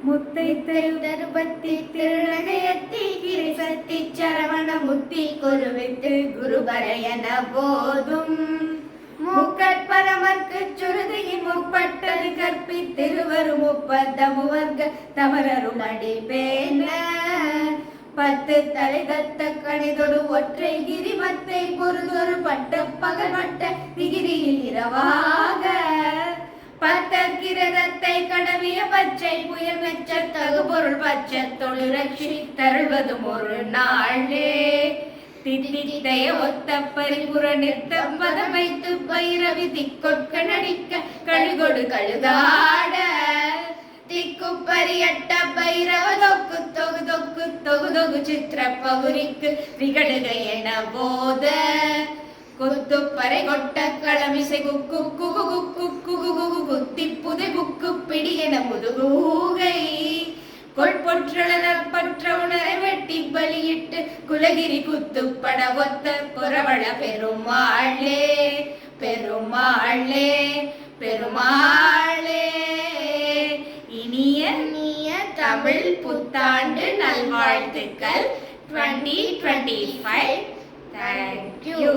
முத்தை தருபத்தி திருநகையத்தி கிரிசத்தி சரவண முத்தி குருவித்து குருபரையன போதும் முக்கட்பரமர்க்கு சுருதியின் முற்பட்டது கற்பித்திருவரும் முப்பத்தமுவர்க தமரரும் அடிபேன பத்து தலை தத்த கணிதொடு ஒற்றை கிரிமத்தை பொருதொரு பட்ட பகல் வட்ட திகிரியில் இரவாக பத்தற்கிரதத்தை கடவிய பச்சை புயல் மெச்ச தகு பொருள் பச்சை தொழிற்சி தருள்வதும் ஒரு நாளே தித்தித்தைய ஒத்த பரிபுற நிறுத்தம் பதம் வைத்து பைரவி திக்கொட்க நடிக்க கழுகொடு கழுதாட திக்குப்பரியட்ட பைரவ தொக்கு தொகு தொக்கு தொகு தொகு சித்திர பகுரிக்கு விகடுக என போத கொத்துப்பறை கொட்ட களமிசை குக்கு குகு குக்கு குகு குகு குத்தி புதை புக்கு பிடி என முதுகூகை கொள்பொற்றளர் பற்ற உணரை வெட்டி பலியிட்டு குலகிரி குத்துப்பட ஒத்த புறவள பெருமாளே பெருமாளே பெருமாளே. இனிய தமிழ் புத்தாண்டு நல்வாழ்த்துக்கள் 2025. Thank you.